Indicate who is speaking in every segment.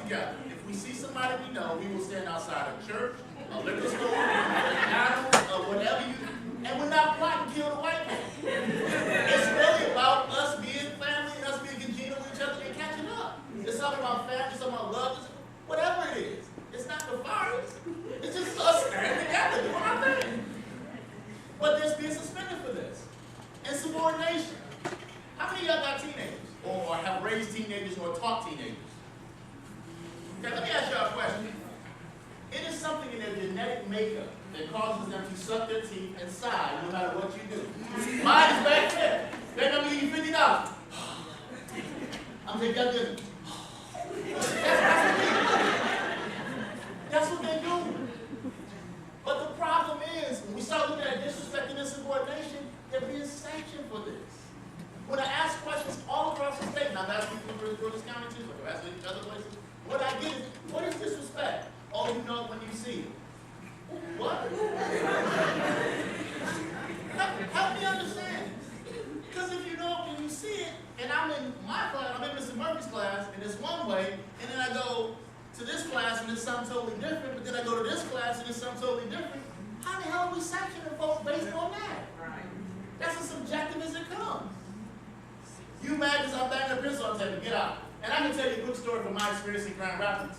Speaker 1: together. If we see somebody we know, we will stand outside a church, a liquor store, McDonald's, or whatever and we're not plotting to kill the white man. It's really about us being family and us being congenial with each other and catching up. It's something about family, it's something about love, whatever it is. It's not nefarious. It's just us standing together doing our thing. But there's being suspended for this. Insubordination. How many of y'all got teenagers? Or have raised teenagers or taught teenagers? Okay, let me ask y'all a question. It is something in their genetic makeup that causes them to suck their teeth and sigh no matter what you do. Mine is back there. They're going to give you $50. I'm taking that business. That's what they do. But the problem is, when we start looking at disrespect and insubordination, they're being sanctioned for this. When I ask questions all across the state, and I've asked people in Georgia County too, like I've asked other places, what I get is, what is disrespect? Oh, you know it when you see it. What? Help me understand. Because if you know it when you see it, and I'm in my class, I'm in Mr. Murphy's class, and it's one way, and then I go to this class, and it's something totally different, but then I go to this class, and it's something totally different. How the hell are we sanctioning folks based on that? Right. That's as subjective as it comes. You mad because I'm banging a pencil on the table, get out. And I can tell you a quick story from my experience in Grand Rapids.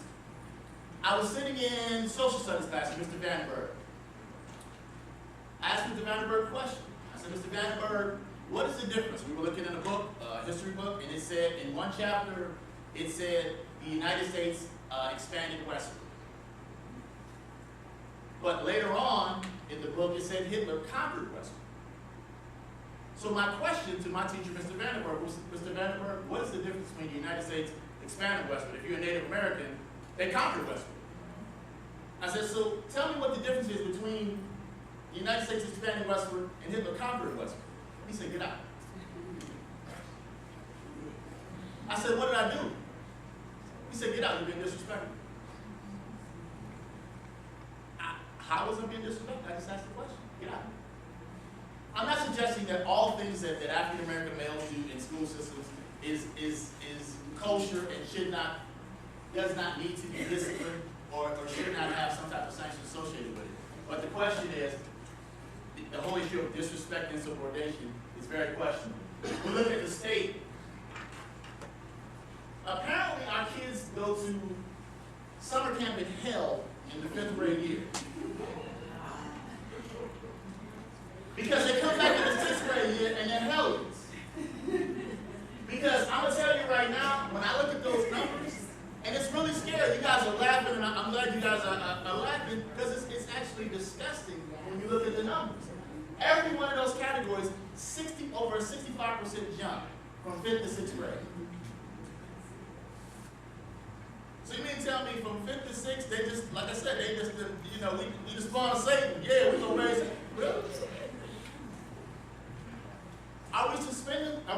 Speaker 1: I was sitting in social studies class with Mr. Vandenberg. I asked Mr. Vandenberg a question. I said, Mr. Vandenberg, what is the difference? We were looking in a book, a history book, and it said, in one chapter, it said the United States expanded westward. But later on in the book, it said Hitler conquered westward. So my question to my teacher, Mr. Vandenberg, was, Mr. Vandenberg, what is the difference between the United States expanded westward? If you're a Native American, they conquered westward. I said, so tell me what the difference is between the United States expanding westward and Hitler conquering westward. He said, get out. I said, what did I do? He said, get out, you're being disrespectful. How was I being disrespectful? I just asked the question, get out. I'm not suggesting that all things that African American males do in school systems is kosher and does not need to be disciplined or should not have some type of sanction associated with it. But the question is, the whole issue of disrespect and subordination is very questionable. We look at the state. Apparently our kids go to summer camp in hell in the 5th grade year. Because they come back in the 6th grade year and they're hellions. Because I'm going to tell you right now, when I look at those numbers, and it's really scary. You guys are laughing, and I'm glad you guys are laughing, because it's actually disgusting when you look at the numbers. Every one of those categories, over a 65% jump from 5th to 6th grade. So you mean to tell me from 5th to 6th, they just, like I said, they just, you know, we just spawn Satan. Yeah, we're going to raise it. Really? Are we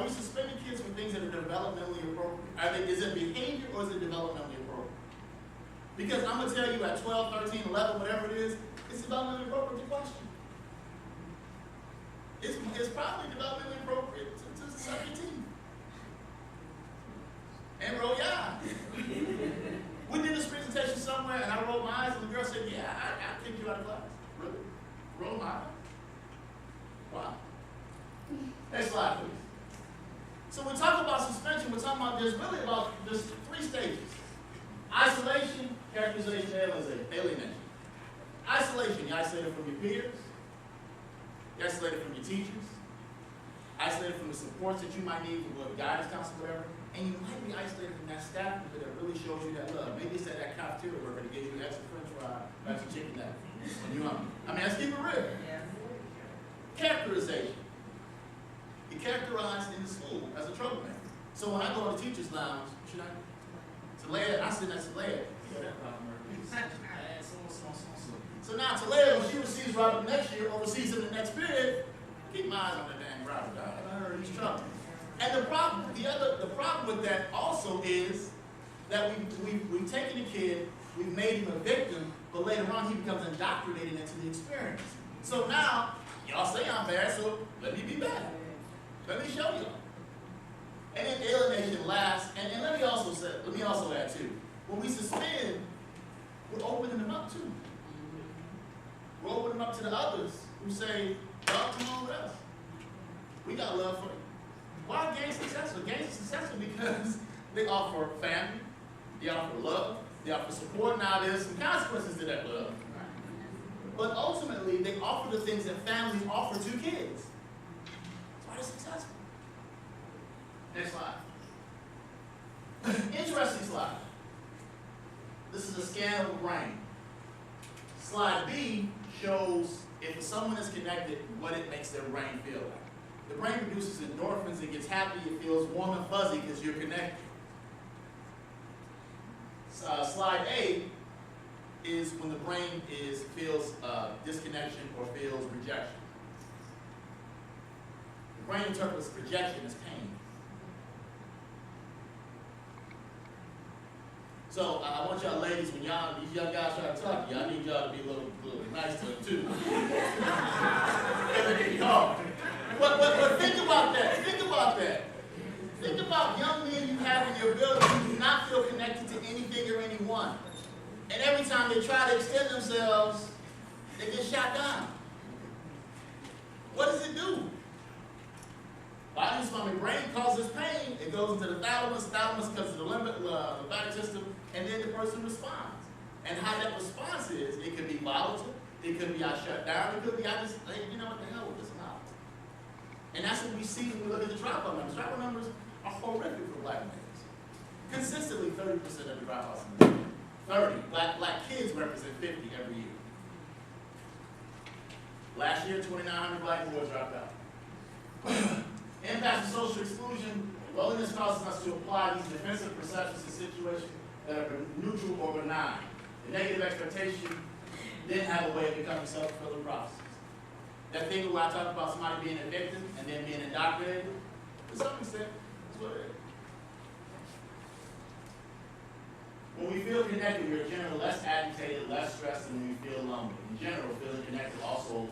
Speaker 1: suspending kids for things that are developmentally appropriate? Is it behavior or is it developmentally appropriate? Because I'm going to tell you at 12, 13, 11, whatever it is, it's developmentally appropriate to question. It's probably developmentally appropriate to suck your teeth. And roll your eyes. We did this presentation somewhere and I rolled my eyes and the girl said, yeah, I kicked you out of class. Really? Roll my eyes? Wow. Next slide, please. So when we talk about suspension, we're talking about there's 3 stages. Isolation, characterization, alienation. Isolation, you're isolated from your peers. You're isolated from your teachers. Isolated from the supports that you might need from guidance counselor, whatever. And you might be isolated from that staff member that really shows you that love. Maybe it's that cafeteria worker that gives you an extra french fry, extra chicken nugget when you're hungry. I mean, let's keep it real. Characterization. You're characterized in the school as a troublemaker. So when I go to the teacher's lounge, should I? Talea, I sit next to Talea. So now Talea, when she receives Robert next year or receives him the next period, keep my eyes on that dang Robert. I heard he's trouble. And the problem with that also is that we've taken a kid, we've made him a victim, but later on he becomes indoctrinated into the experience. So now, y'all say I'm bad, so let me be bad. Let me show you. And then alienation lasts, and let me also add too, when we suspend, we're opening them up too. We're opening them up to the others who say, y'all come on with us. We got love for you. Why are gangs successful? Gangs are successful because they offer family, they offer love, they offer support. Now there's some consequences to that love. But ultimately, they offer the things that families offer to kids. That's why they're successful. Next slide. Interesting slide. This is a scan of the brain. Slide B shows if someone is connected, what it makes their brain feel like. The brain produces endorphins, it gets happy, it feels warm and fuzzy because you're connected. Slide A is when the brain feels disconnection or feels rejection. The brain interprets rejection as pain. So I want y'all ladies, when these young guys try to talk to you, I need y'all to be a little nice to them too. But think about that. Think about that. Think about young men you have in your building who do not feel connected to anything or anyone. And every time they try to extend themselves, they get shot down. What does it do? Body's from the brain causes pain. It goes into the thalamus. Thalamus comes to the lymphatic system, and then the person responds. And how that response is, it could be volatile. It could be I shut down. It could be I just, you know what the hell with this mouth. And that's what we see when we look at the dropout numbers. Dropout numbers are horrific for black males. Consistently, 30% of the dropouts in the country. 30. Black kids represent 50 every year. Last year, 2,900 black boys dropped out. Impacts of social exclusion. Loneliness causes us to apply these defensive perceptions to situations that are neutral or benign. The negative expectation then have a way of becoming self-fulfilling prophecies. That thing where I talked about somebody being a victim and then being indoctrinated, to some extent, that's what it is. When we feel connected, we are generally less agitated, less stressed than when we feel lonely. In general, feeling connected also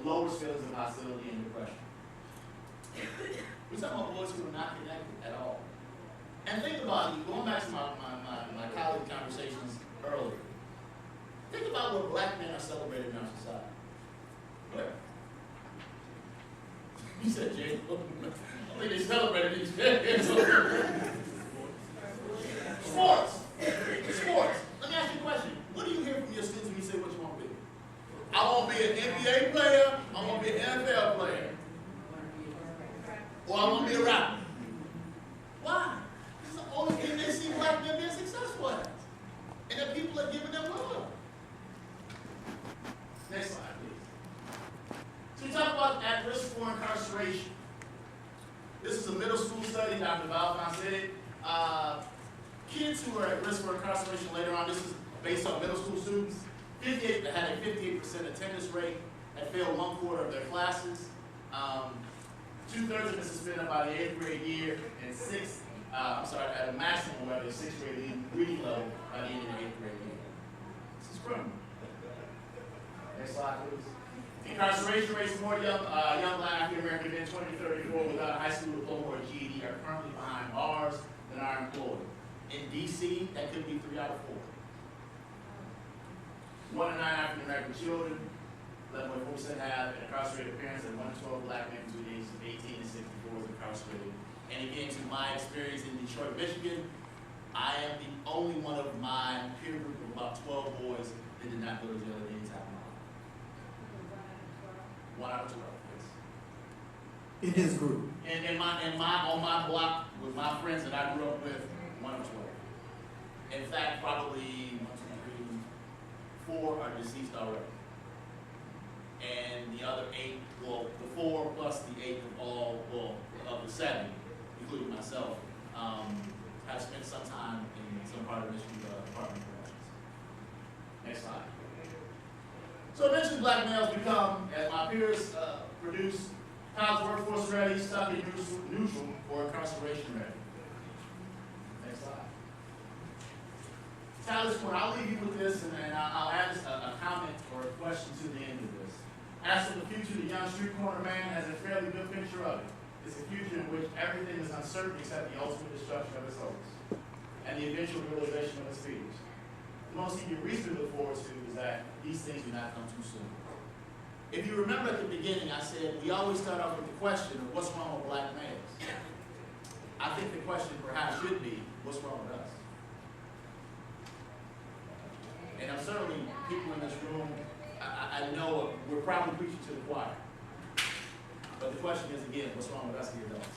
Speaker 1: lowers feelings of hostility and depression. We're talking about boys who are not connected at all. And think about it, going back to my college conversations earlier. Think about what black men are celebrated in our society. Where? You said Jay. I think they celebrated these days. Sports. Sports. Let me ask you a question. What do you hear from your students when you say what you want to be? I want to be an NBA player. I want to be an NFL player. Or I want to be a rapper. Why? This is the only thing they see black men being successful at. And that people are giving them love. Next slide, please. So we talk about at risk for incarceration. This is a middle school study, Dr. Valvon said it. Kids who are at risk for incarceration later on, this is based on middle school students, had a 58% attendance rate, had failed 1/4 of their classes. 2/3 of them suspended by the 8th grade year, and at a maximum level, the 6th grade reading level by the end of the 8th grade year. This is criminal. Next slide, please. Incarceration rates more young black African American men 20 to 34 without a high school diploma or GED are currently behind bars than are employed. In DC, that could be 3 out of 4. 1 in 9 African American children, 11.4% have incarcerated parents, and 1 in 12 black men between the ages of 18 and 64 is incarcerated. And again, to my experience in Detroit, Michigan, I am the only one of my peer group of about 12 boys that did not go to jail at any time. 1 out of 12, yes.
Speaker 2: In his group.
Speaker 1: On my block with my friends that I grew up with, 1 of 12. In fact, probably 1, 2, 3, 4 are deceased already. And the other 8, well, the 4 plus the 8 of the 7, including myself, have spent some time in some part of Michigan Department of Corrections. Next slide. So eventually black males become, as my peers produce, college workforce ready, stuck in neutral, or incarceration ready. Next slide. Tyler's point, I'll leave you with this, and then I'll add a comment or a question to the end of this. As for the future, the young street corner man has a fairly good picture of it. It's a future in which everything is uncertain except the ultimate destruction of its hopes, and the eventual spiritual realization of his fears. The most he can reasonably look forward to is that these things do not come too soon. If you remember at the beginning, I said we always start off with the question of what's wrong with black males. I think the question perhaps should be, what's wrong with us? And I'm certainly, people in this room, I know we're probably preaching to the choir. But the question is, again, what's wrong with us, the adults?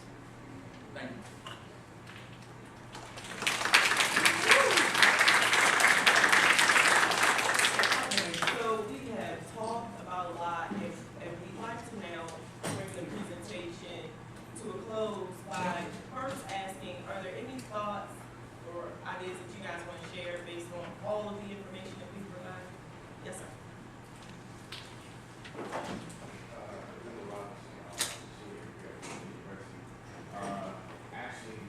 Speaker 1: Thank you.
Speaker 3: So we have talked about a lot, and we'd like to now bring the presentation to a close by first asking, are there any thoughts or ideas that you guys want to share based on all of the information that we've provided? Yes, sir.
Speaker 4: Actually,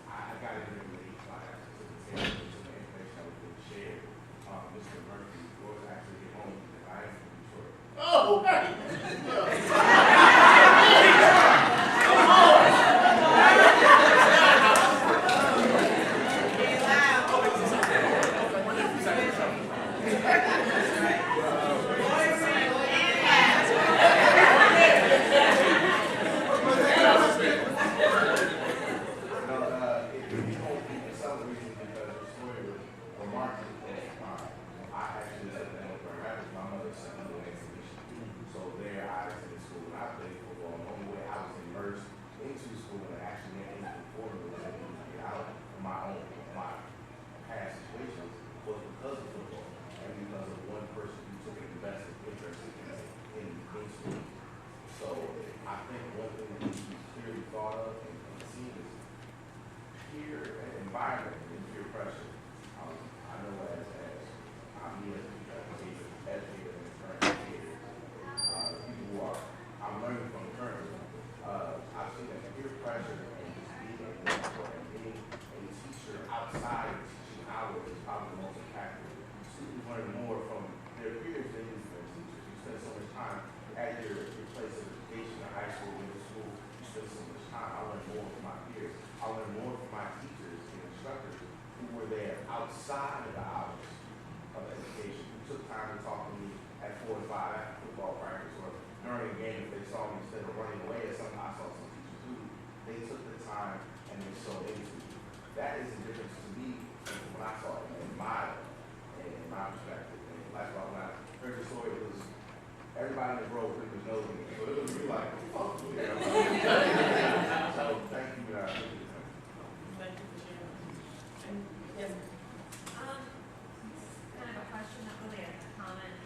Speaker 4: I got it in the late class to the table, so the information that was being shared. Mr. Murphy was actually at home, and I am from Detroit.
Speaker 1: Oh, right.
Speaker 4: Outside of the hours of education, who took time to talk to me at 4 and 5 after football practice or during a game if they saw me instead of running away as I saw some teachers do. They took the time and they showed into me. That is the difference to me from when I saw it in my perspective. And that's why when I heard the story, it was everybody in the row pretty much knows me. So it was really like, oh, yeah. So thank you.
Speaker 3: Thank you for sharing. And yes,
Speaker 5: Kind of a question, not really a comment.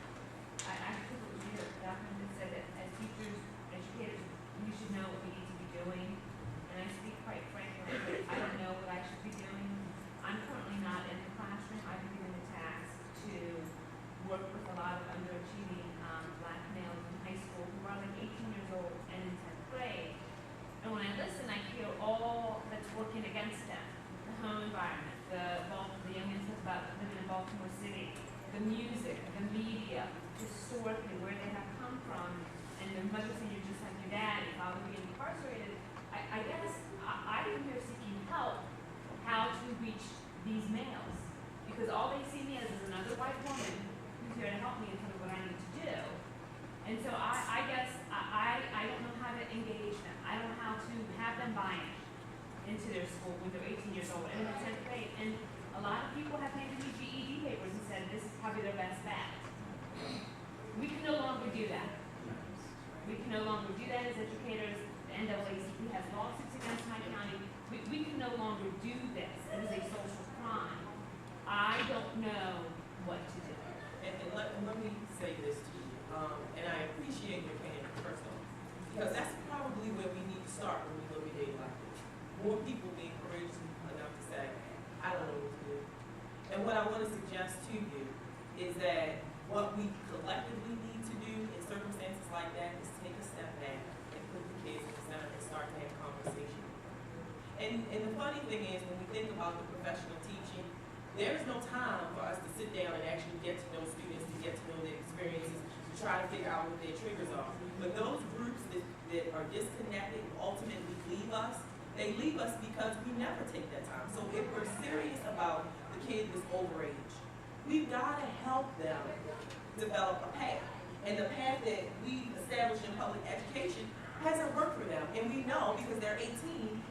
Speaker 5: I actually what you definitely said that as teachers, educators, we should know what we need to be doing. And I speak quite frankly, I don't know what I should be doing. I'm currently not in the classroom. I've been given the task to work with a lot of underachieving black males in high school who are like 18 years old and in 10th grade. And when I listen, I hear all that's working against them. The home environment, the young men talk about living in Baltimore City, the music, the media, historically, where they have come from, and their mother saying you're just like your dad, your father being incarcerated. I guess I am here seeking help how to reach these males, because all they see me as is another white woman who's here to help me and tell me what I need to do. And so I guess I don't know how to engage them. I don't know how to have them buy into their school when they're 18 years old and in the 10th grade. And a lot of people have handed me GED papers and said this is probably their best bet. We can no longer do that. We can no longer do that as educators. The NAACP has lawsuits against my county. We can no longer do this. It is a social crime. I don't know what to do.
Speaker 3: and let me say this to you, and I appreciate your candor, first off, because that's probably where we need to start when we look at data like this. More people being courageous enough to say, I don't know what to do. And what I want to suggest to you is that what we collectively need to do in circumstances like that is take a step back and put the kids in the center and start to have conversation. And the funny thing is, when we think about the professional teaching, there is no time for us to sit down and actually get to know students, to get to know their experiences, to try to figure out what their triggers are. But those groups that are disconnected ultimately leave us. They leave us because we never take that time. So if we're serious kid is overage. We've got to help them develop a path. And the path that we established in public education hasn't worked for them. And we know because they're 18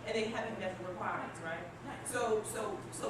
Speaker 3: and they haven't met the requirements, right? So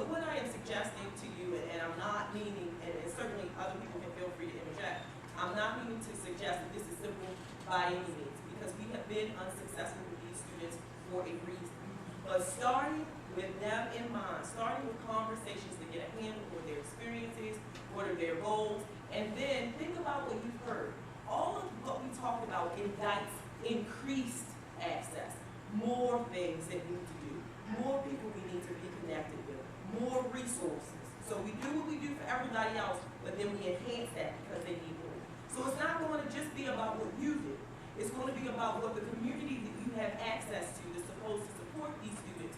Speaker 3: what I am suggesting to you, and I'm not meaning, and certainly other people can feel free to interject, I'm not meaning to suggest that this is simple by any means, because we have been unsuccessful with these students for a reason. But starting with them in mind, starting with conversations to get a handle for their experiences, what are their goals, and then think about what you've heard. All of what we talked about invites increased access, more things that we need to do, more people we need to be connected with, more resources. So we do what we do for everybody else, but then we enhance that because they need more. So it's not going to just be about what you do. It's going to be about what the community that you have access to that's supposed to support these students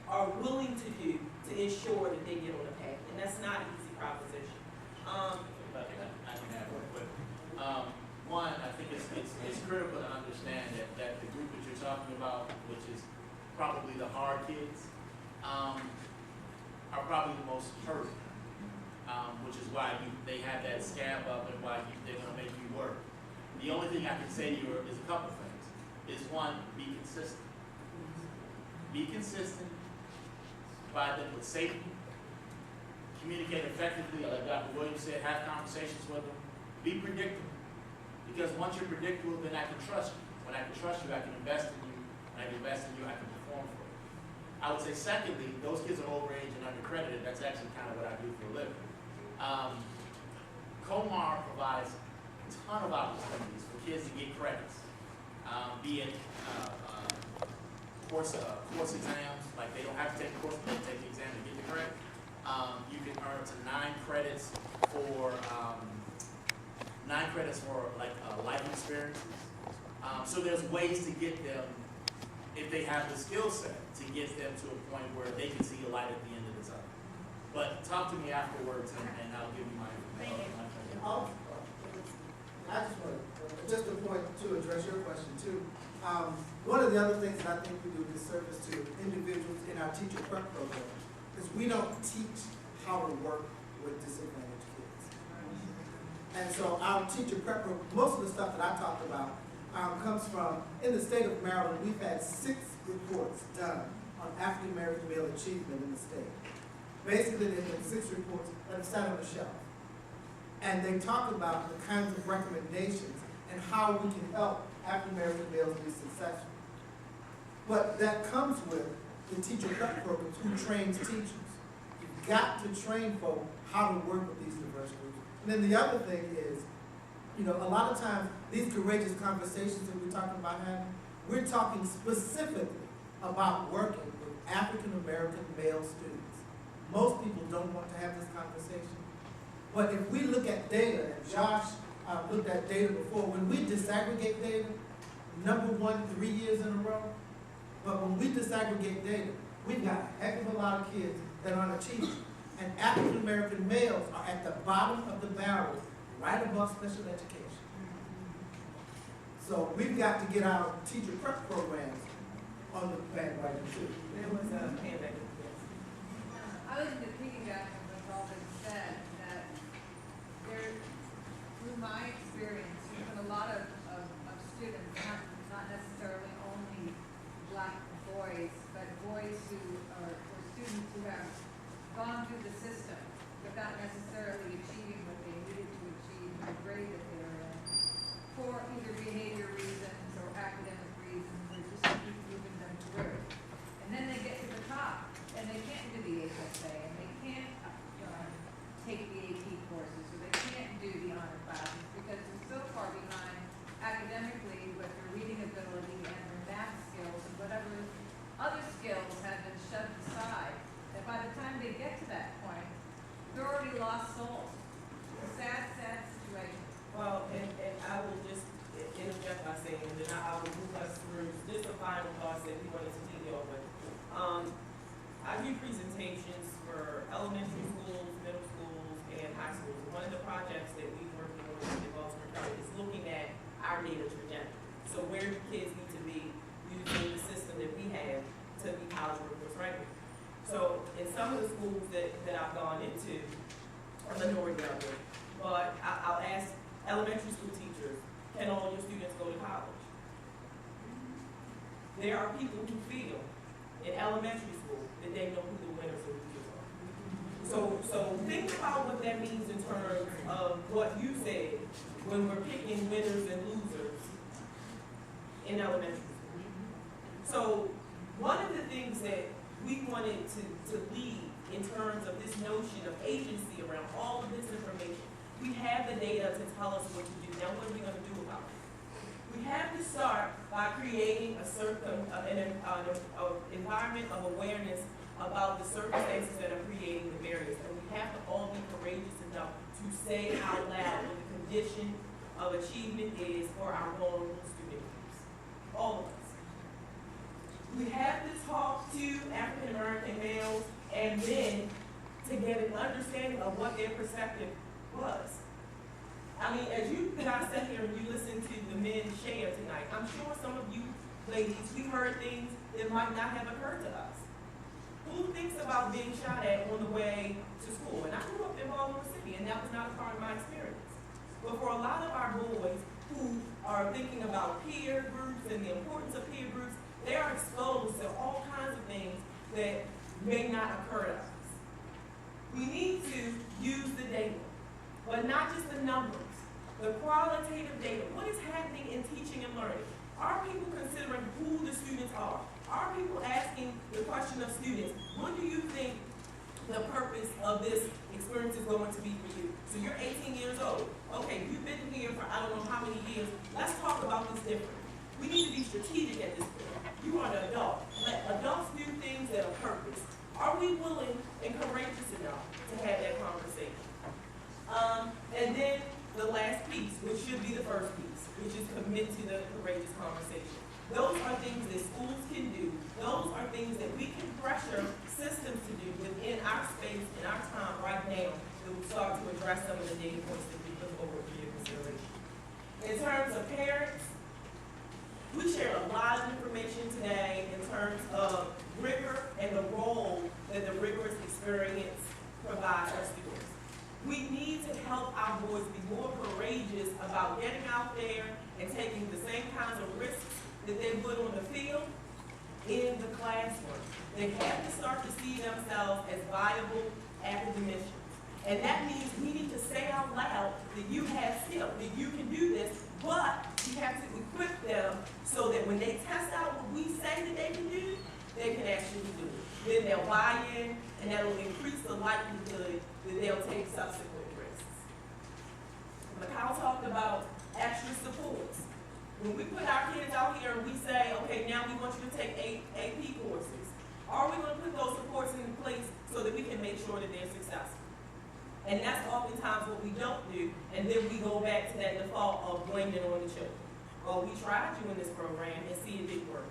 Speaker 3: are willing to do to ensure that they get on the path. And that's not an easy proposition.
Speaker 1: I can add real quick. One, I think it's critical to understand that the group that you're talking about, which is probably the hard kids, are probably the most hurt, which is why they have that scab up and why they're going to make you work. The only thing I can say to you is a couple things. Is one, be consistent. Be consistent, provide them with safety, communicate effectively, like Dr. Williams said, have conversations with them, be predictable. Because once you're predictable, then I can trust you. When I can trust you, I can invest in you. When I can invest in you, I can perform for you. I would say secondly, those kids are overage and undercredited. That's actually kind of what I do for a living. Comar provides a ton of opportunities for kids to get credits, be it course exams, like they don't have to take the course, but they take the exam to get the credit. You can earn up to 9 credits for like life experiences. So there's ways to get them, if they have the skill set, to get them to a point where they can see a light at the end of the tunnel. But talk to me afterwards, and I'll give you my information.
Speaker 2: I just want just a point to address your question too. One of the other things that I think we do disservice to individuals in our teacher prep program is we don't teach how to work with disadvantaged kids. And so our teacher prep program, most of the stuff that I talked about comes from, in the state of Maryland, we've had 6 reports done on African American male achievement in the state. Basically, there's been 6 reports that are sat on the shelf. And they talk about the kinds of recommendations and how we can help African American males be successful. But that comes with the teacher prep programs who trains teachers. You've got to train folk how to work with these diverse groups. And then the other thing is, you know, a lot of times these courageous conversations that we're talking about having, we're talking specifically about working with African American male students. Most people don't want to have this conversation. But if we look at data, and Josh looked at data before, when we disaggregate data, number 1 3 years in a row. But when we disaggregate data, we've got a heck of a lot of kids that aren't achieving. And African American males are at the bottom of the barrel, right above special education. So we've got to get our teacher prep programs on the bandwagon too.
Speaker 3: There was a pandemic.
Speaker 6: I was going to piggyback on what's all been said, that there, through my experience, there's been a lot of students, not necessarily only black boys, but boys who are, or students who have gone through the system without necessarily achieving what they needed to achieve in the grade that they were in, for either behavior reasons or academic reasons, or just to keep moving them through. And then they get to the top, and they can't do the HSA, and they can't take the AP courses, or they can't do the honor classes, because they're so far behind academically with their reading ability and their math skills and whatever other skills have been shoved aside, that by the time they get to that point, they're already lost souls. It's a sad, sad situation.
Speaker 3: Well, and I will just interject by saying, and then I will move us through just the final thoughts that we wanted to leave you all with. I do presentations for elementary schools, middle schools, and high schools. One of the projects that we're working on in Baltimore County is looking at our data trajectory. So where do kids need to be using the system that we have to be college workforce ready? So in some of the the schools that I've gone into, a minority of them, but I'll ask elementary school teachers, can all your students go to college? There are people who feel in elementary school that they know who the winners and losers are. So think about what that means in terms of what you said when we're picking winners and losers in elementary school. So one of the things that we wanted to lead in terms of this notion of agency around all of this information, we have the data to tell us what to do. Now what are we going to do about it? We have to start by creating an environment of awareness about the circumstances that are creating the barriers. And we have to all be courageous enough to say out loud what the condition of achievement is for our vulnerable student groups. All of us. We have to talk to African American males and men to get an understanding of what their perspective was. I mean, as you guys sit here and you listen to the men share tonight, I'm sure some of you ladies, we heard things that might not have occurred to us. Who thinks about being shot at on the way to school? And I grew up in Baltimore City, and that was not a part of my experience. But for a lot of our boys who are thinking about peer groups and the importance of peer groups, they are exposed to all kinds of things that may not occur to us. We need to use the data, but not just the numbers. The qualitative data, what is happening in teaching and learning? Are people considering who the students are? Are people asking the question of students, what do you think the purpose of this experience is going to be for you? So you're 18 years old. Okay, you've been here for I don't know how many years. Let's talk about this differently. We need to be strategic at this point. You are an adult. Let adults do things that are purpose. Are we willing and courageous enough to have that conversation? And then the last piece, which should be the first piece, which is commit to the courageous conversation. Those are things that schools can do. Those are things that we can pressure systems to do within our space and our time right now that will start to address some of the data points that we put over for your consideration. In terms of parents, we shared a lot of information today in terms of rigor and the role that the rigorous experience provides our students. We need to help our boys be more courageous about getting out there and taking the same kinds of risks that they would on the field in the classroom. They have to start to see themselves as viable academicians. And that means we need to say out loud that you have skill, that you can do this, but you have to equip them so that when they test out what we say that they can do, they can actually do it. Then they'll buy in, and that will increase the likelihood that they'll take subsequent risks. Mikal talked about extra supports. When we put our kids out here and we say, okay, now we want you to take AP courses, are we going to put those supports in place so that we can make sure that they're successful? And that's oftentimes what we don't do, and then we go back to that default of blaming it on the children. Well, we tried you in this program and see it didn't work,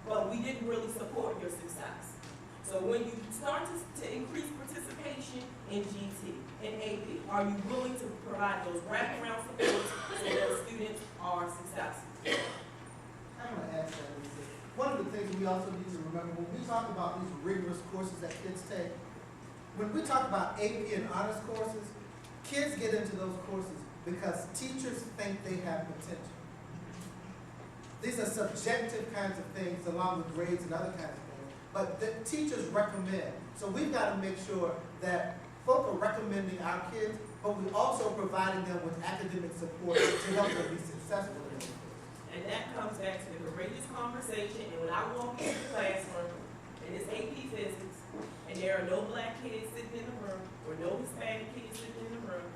Speaker 3: but we didn't really support your success. So when you start to increase participation in GT and AP, are you willing to provide those wraparound supports so those students are successful?
Speaker 2: I want to add to that a little bit. One of the things we also need to remember when we talk about these rigorous courses that kids take, when we talk about AP and honors courses, kids get into those courses because teachers think they have potential. These are subjective kinds of things along with grades and other kinds of things, but the teachers recommend. So we've got to make sure that folk are recommending our kids, but we're also providing them with academic support to help them be successful in those courses.
Speaker 3: And that comes back to the courageous conversation. And when I walk into the classroom, and it's AP physics, and there are no black kids sitting in the room, or no Hispanic kids sitting in the room,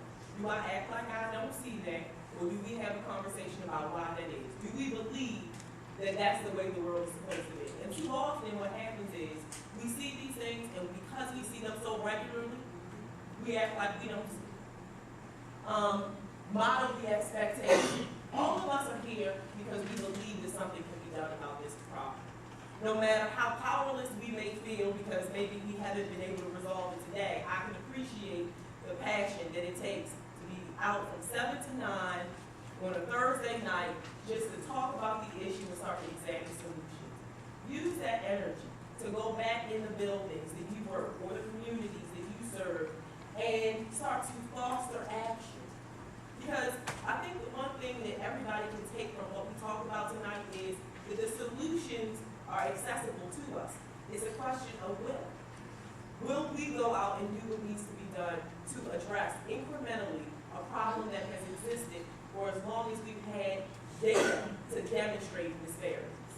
Speaker 3: do I act like I don't see that, or do we have a conversation about why that is? Do we believe that that's the way the world is supposed to be? And too often what happens is, we see these things, and because we see them so regularly, we act like we don't see them. Model the expectation. All of us are here because we believe that something can be done about this problem. No matter how powerless we may feel because maybe we haven't been able to resolve it today, I can appreciate the passion that it takes to be out from 7 to 9 on a Thursday night just to talk about the issue and start to examine solutions. Use that energy to go back in the buildings that you work or the community and start to foster action. Because I think the one thing that everybody can take from what we talk about tonight is that the solutions are accessible to us. It's a question of will. Will we go out and do what needs to be done to address incrementally a problem that has existed for as long as we've had data to demonstrate disparities?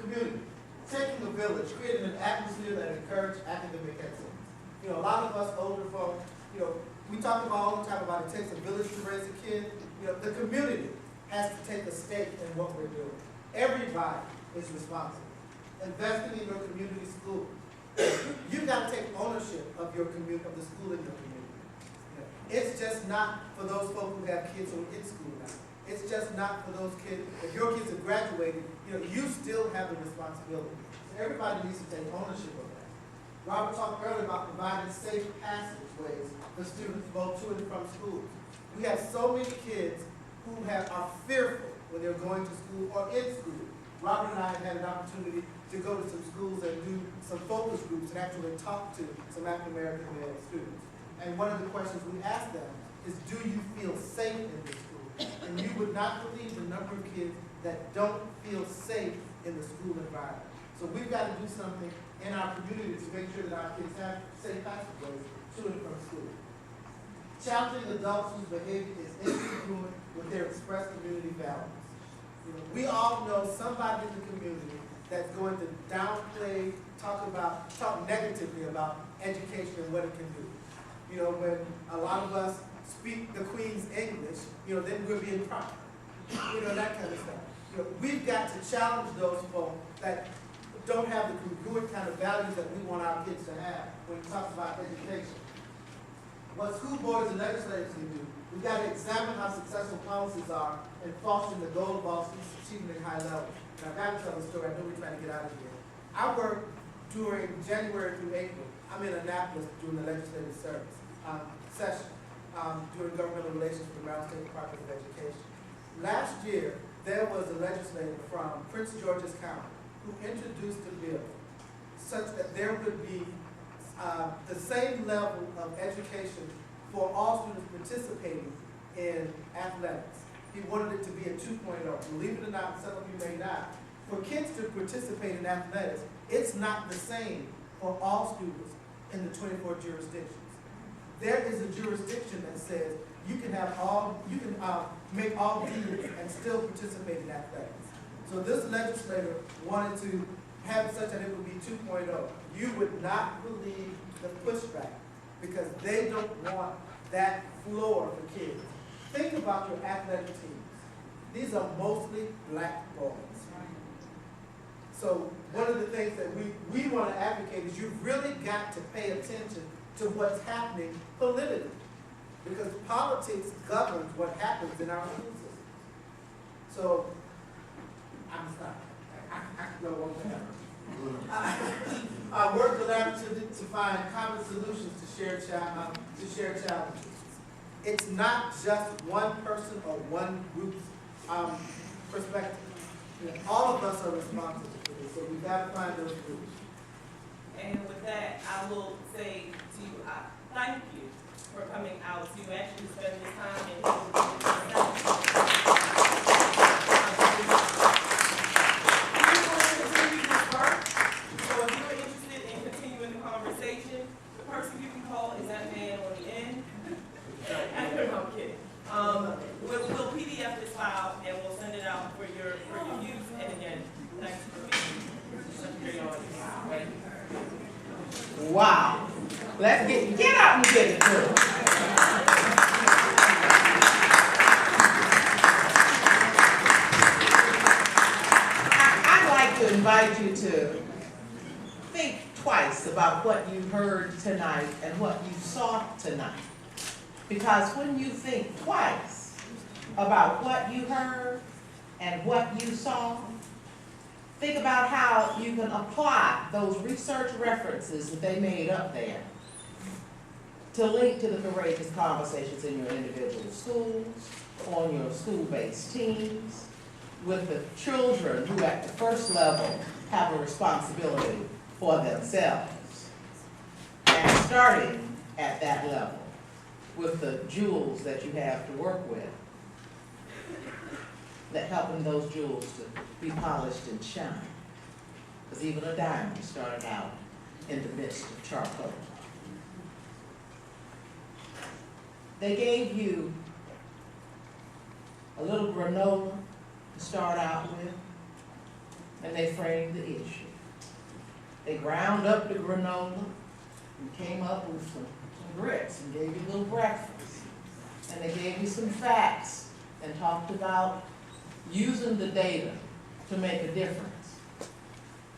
Speaker 2: Community, taking a village, creating an atmosphere that encourages academic excellence. You know, a lot of us older folk, you know, we talk about all the time about it takes a village to raise a kid. You know, the community has to take a stake in what we're doing. Everybody is responsible. Investing in your community school. You've got to take ownership of your community, of the school in your community. You know, it's just not for those folks who have kids who are in school now. It's just not for those kids. If your kids are graduating, you know, you still have the responsibility. So everybody needs to take ownership of that. Robert talked earlier about providing safe passageways for students both to and from schools. We have so many kids who are fearful when they're going to school or in school. Robert and I have had an opportunity to go to some schools and do some focus groups and actually talk to some African American male students. And one of the questions we asked them is, do you feel safe in this school? And you would not believe the number of kids that don't feel safe in the school environment. So we've got to do something in our community to make sure that our kids have safe passageways to and from school. Challenging adults whose behavior is incongruent with their expressed community values. You know, we all know somebody in the community that's going to downplay, talk negatively about education and what it can do. You know, when a lot of us speak the Queen's English, you know, then we're being proud. You know, that kind of stuff. You know, we've got to challenge those folks that don't have the congruent kind of values that we want our kids to have when we talk about education. What school boards and legislators can do, we've got to examine how successful policies are in fostering the goal of all students achieving at high levels. And I've got to tell the story. I know we're trying to get out of here. I worked during January through April. I'm in Annapolis doing the legislative service session during governmental relations for the Maryland State Department of Education. Last year, there was a legislator from Prince George's County who introduced a bill such that there would be the same level of education for all students participating in athletics. He wanted it to be a 2.0. Believe it or not, some of you may not. For kids to participate in athletics, it's not the same for all students in the 24 jurisdictions. There is a jurisdiction that says you can make all teams and still participate in athletics. So this legislator wanted to have it such that it would be 2.0. You would not believe the pushback because they don't want that floor for kids. Think about your athletic teams. These are mostly black boys. So one of the things that we want to advocate is you've really got to pay attention to what's happening politically, because politics governs what happens in our school system. So I'm stopping. I can go on forever. I work collaboratively to find common solutions to share challenges. It's not just one person or one group's perspective. You know, all of us are responsible for this, so we've got to find those groups.
Speaker 3: And with that, I will say to you, thank you for coming out to actually spend this time and continue this work. So if you're interested in continuing the conversation, the person you can call is that man on the end. I'm kidding. We'll PDF this file and we'll send it out for your use. And again, thanks for being here.
Speaker 7: Wow. Let's get out and get it through. I'd like to invite you to think twice about what you heard tonight and what you saw tonight. Because when you think twice about what you heard and what you saw, think about how you can apply those research references that they made up there to link to the courageous conversations in your individual schools, on your school-based teams, with the children who at the first level have a responsibility for themselves. And starting at that level with the jewels that you have to work with, that helping those jewels to be polished and shine. Because even a diamond started out in the midst of charcoal. They gave you a little granola to start out with, and they framed the issue. They ground up the granola and came up with some grits and gave you a little breakfast. And they gave you some facts and talked about using the data to make a difference.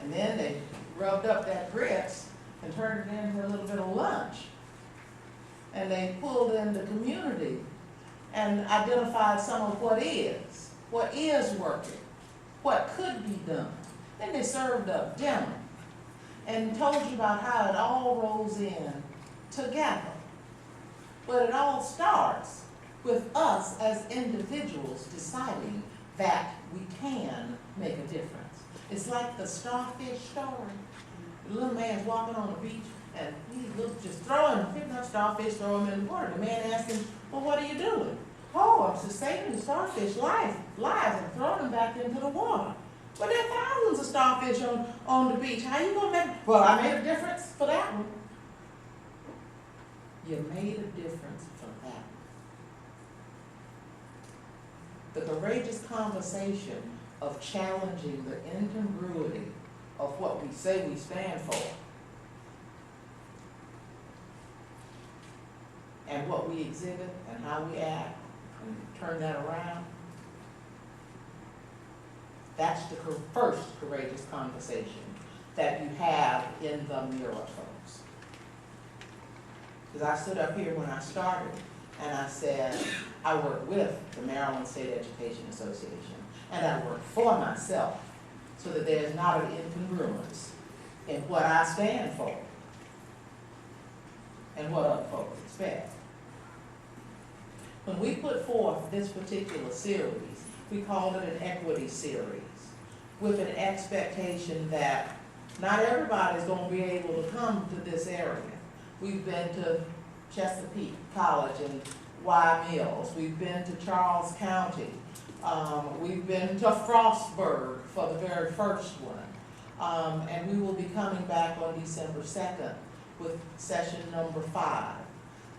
Speaker 7: And then they rubbed up that grits and turned it into a little bit of lunch. And they pulled in the community and identified some of what is working, what could be done. Then they served up dinner and told you about how it all rolls in together. But it all starts with us as individuals deciding that we can make a difference. It's like the starfish story. The little man's walking on the beach and he just picking up starfish, throwing them in the water. The man asked him, well, what are you doing? Oh, I'm sustaining the starfish lives and throwing them back into the water. But there are thousands of starfish on the beach. How you gonna make? Well, I made a difference for that one. You made a difference for that one. The courageous conversation of challenging the incongruity of what we say we stand for and what we exhibit and how we act and turn that around. That's the first courageous conversation that you have in the mirror, folks. Because I stood up here when I started and I said, I work with the Maryland State Education Association and I work for myself so that there's not an incongruence in what I stand for and what other folks expect. When we put forth this particular series, we called it an equity series with an expectation that not everybody's going to be able to come to this area. We've been to Chesapeake College and Y Mills. We've been to Charles County. We've been to Frostburg for the very first one. And we will be coming back on December 2nd with session number 5.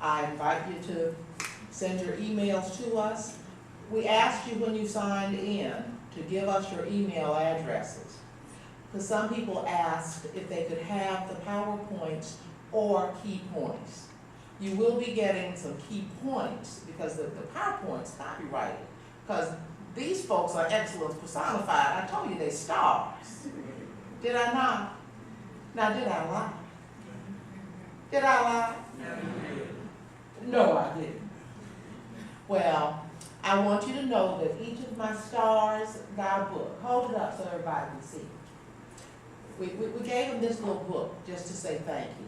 Speaker 7: I invite you to send your emails to us. We asked you when you signed in to give us your email addresses. Because some people asked if they could have the PowerPoints or key points. You will be getting some key points because the PowerPoint's copyrighted. Because these folks are excellence personified. I told you they're stars. Did I not? Now, did I lie? Did I lie? No, I didn't. Well, I want you to know that each of my stars got a book. Hold it up so everybody can see. We gave them this little book just to say thank you.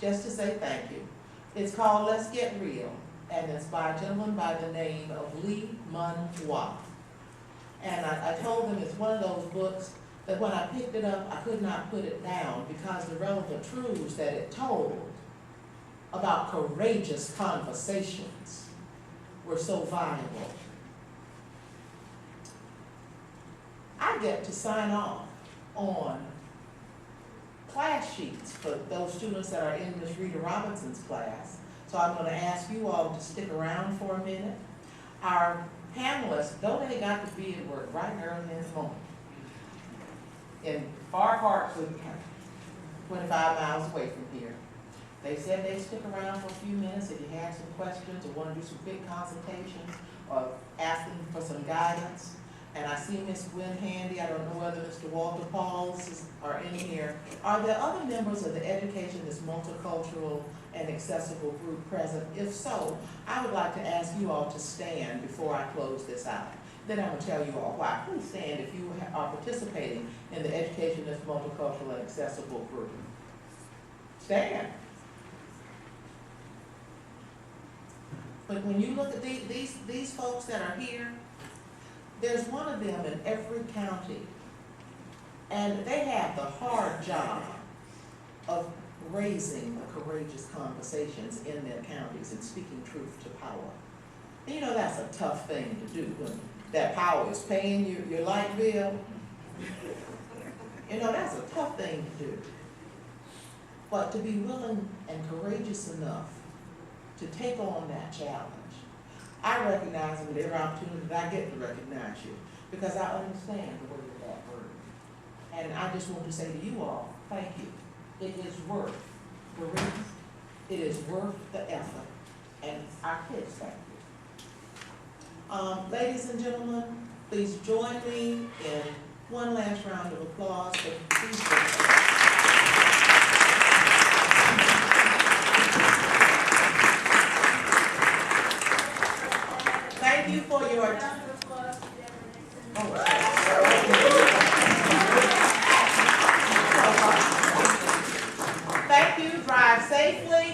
Speaker 7: Just to say thank you. It's called Let's Get Real, and it's by a gentleman by the name of Lee Mun-Hwa. And I told them it's one of those books that when I picked it up, I could not put it down because the relevant truths that it told about courageous conversations were so valuable. I get to sign off on class sheets for those students that are in Ms. Rita Robinson's class. So I'm going to ask you all to stick around for a minute. Our panelists, though they got to be at work right early in the morning, in far parts of the county, 25 miles away from here, they said they'd stick around for a few minutes if you had some questions or want to do some quick consultations or asking for some guidance. And I see Ms. Gwen Handy. I don't know whether Mr. Walter Pauls are in here. Are there other members of the Education is Multicultural and Accessible group present? If so, I would like to ask you all to stand before I close this out. Then I'm going to tell you all why. Please stand if you are participating in the Education is Multicultural and Accessible group. Stand. But when you look at these folks that are here, there's one of them in every county, and they have the hard job of raising the courageous conversations in their counties and speaking truth to power. And you know, that's a tough thing to do when that power is paying you your light bill. You know, that's a tough thing to do. But to be willing and courageous enough to take on that challenge. I recognize with every opportunity that I get to recognize you because I understand the weight of that burden. And I just want to say to you all, thank you. It is worth the risk. It is worth the effort. And our kids thank you. Ladies and gentlemen, please join me in one last round of applause for these folks. Thank you for your. Thank you. Drive safely.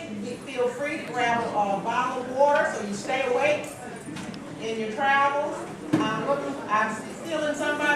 Speaker 7: Feel free to grab a bottle of water so you stay awake in your travels. I'm stealing somebody.